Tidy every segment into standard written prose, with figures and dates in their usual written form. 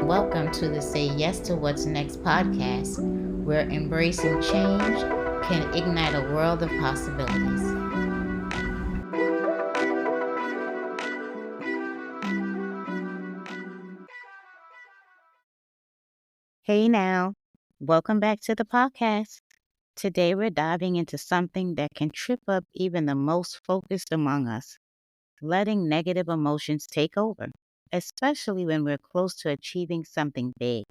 welcome to the Say Yes to What's Next podcast, where embracing change can ignite a world of possibilities. Hey now, welcome back to the podcast. Today we're diving into something that can trip up even the most focused among us, letting negative emotions take over, especially when we're close to achieving something big.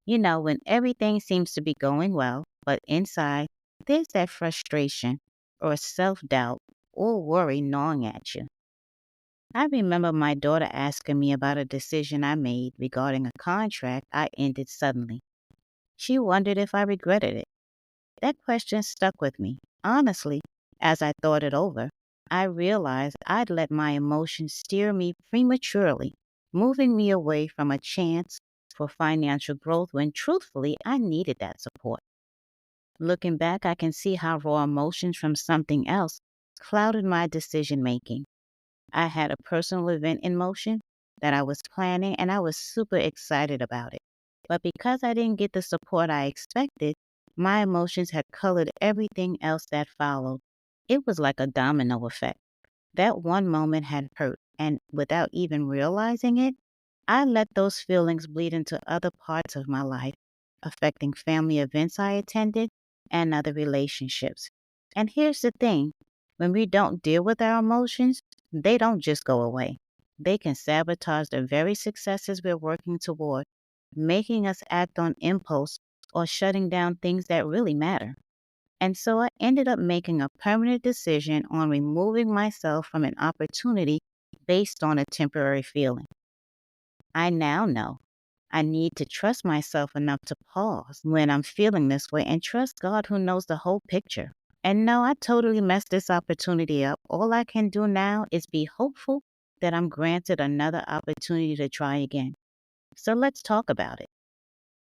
When everything seems to be going well, but inside there's that frustration or self doubt or worry gnawing at you. I remember my daughter asking me about a decision I made regarding a contract I ended suddenly. She wondered if I regretted it. That question stuck with me. Honestly, as I thought it over, I realized I'd let my emotions steer me prematurely, moving me away from a chance for financial growth when truthfully I needed that support. Looking back, I can see how raw emotions from something else clouded my decision making. I had a personal event in motion that I was planning and I was super excited about it. But because I didn't get the support I expected, my emotions had colored everything else that followed. It was like a domino effect. That one moment had hurt, and without even realizing it, I let those feelings bleed into other parts of my life, affecting family events I attended and other relationships. And here's the thing, when we don't deal with our emotions, they don't just go away. They can sabotage the very successes we're working toward, making us act on impulse or shutting down things that really matter. And so I ended up making a permanent decision on removing myself from an opportunity based on a temporary feeling. I now know I need to trust myself enough to pause when I'm feeling this way and trust God who knows the whole picture. And no, I totally messed this opportunity up. All I can do now is be hopeful that I'm granted another opportunity to try again. So let's talk about it.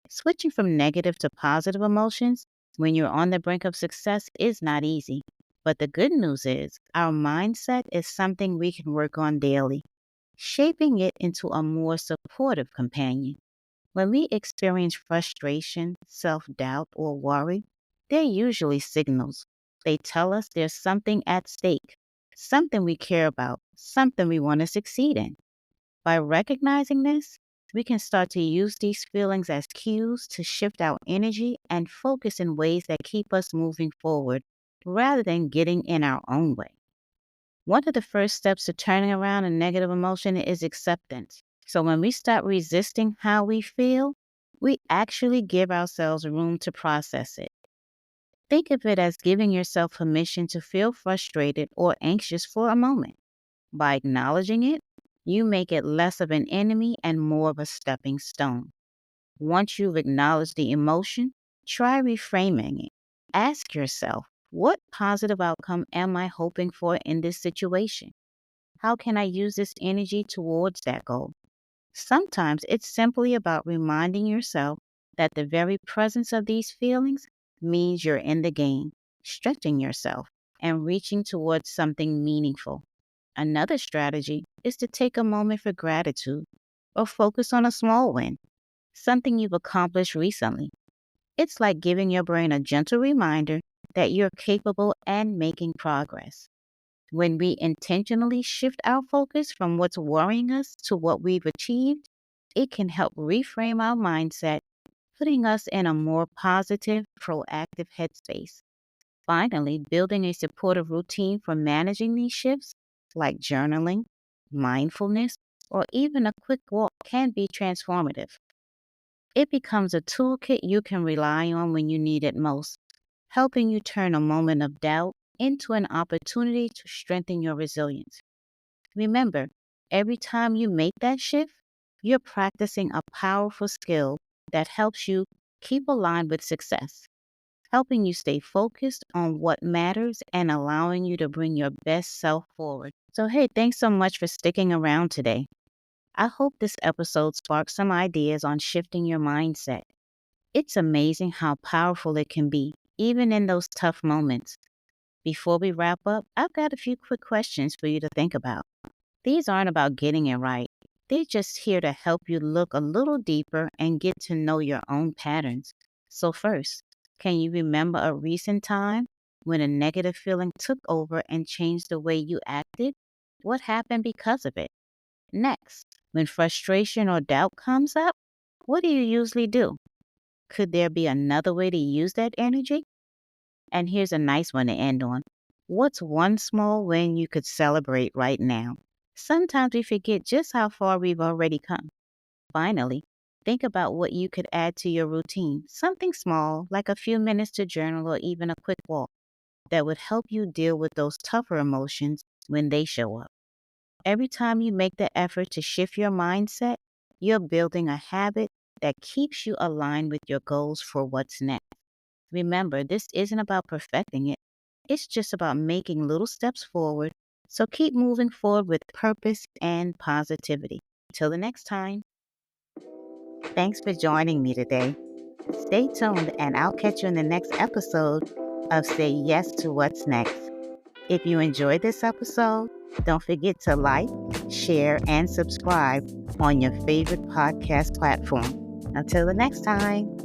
Switching from negative to positive emotions when you're on the brink of success is not easy. But the good news is our mindset is something we can work on daily, shaping it into a more supportive companion. When we experience frustration, self doubt, or worry, they're usually signals. They tell us there's something at stake, something we care about, something we want to succeed in. By recognizing this, we can start to use these feelings as cues to shift our energy and focus in ways that keep us moving forward rather than getting in our own way. One of the first steps to turning around a negative emotion is acceptance. So when we stop resisting how we feel, we actually give ourselves room to process it. Think of it as giving yourself permission to feel frustrated or anxious for a moment. By acknowledging it, you make it less of an enemy and more of a stepping stone. Once you've acknowledged the emotion, try reframing it. Ask yourself, what positive outcome am I hoping for in this situation? How can I use this energy towards that goal? Sometimes it's simply about reminding yourself that the very presence of these feelings means you're in the game, stretching yourself, and reaching towards something meaningful. Another strategy is to take a moment for gratitude or focus on a small win, something you've accomplished recently. It's like giving your brain a gentle reminder that you're capable and making progress. When we intentionally shift our focus from what's worrying us to what we've achieved, it can help reframe our mindset, putting us in a more positive, proactive headspace. Finally, building a supportive routine for managing these shifts, like journaling, mindfulness, or even a quick walk, can be transformative. It becomes a toolkit you can rely on when you need it most, helping you turn a moment of doubt into an opportunity to strengthen your resilience. Remember, every time you make that shift, you're practicing a powerful skill that helps you keep aligned with success, helping you stay focused on what matters and allowing you to bring your best self forward. So, hey, thanks so much for sticking around today. I hope this episode sparks some ideas on shifting your mindset. It's amazing how powerful it can be, even in those tough moments. Before we wrap up, I've got a few quick questions for you to think about. These aren't about getting it right. They're just here to help you look a little deeper and get to know your own patterns. So, first, can you remember a recent time when a negative feeling took over and changed the way you acted? What happened because of it? Next, when frustration or doubt comes up, what do you usually do? Could there be another way to use that energy? And here's a nice one to end on. What's one small win you could celebrate right now? Sometimes we forget just how far we've already come. Finally, think about what you could add to your routine. Something small, like a few minutes to journal or even a quick walk, that would help you deal with those tougher emotions when they show up. Every time you make the effort to shift your mindset, you're building a habit that keeps you aligned with your goals for what's next. Remember, this isn't about perfecting it, it's just about making little steps forward. So keep moving forward with purpose and positivity. Till the next time, thanks for joining me today. Stay tuned, and I'll catch you in the next episode of Say Yes to What's Next. If you enjoyed this episode, don't forget to like, share, and subscribe on your favorite podcast platform. Until the next time.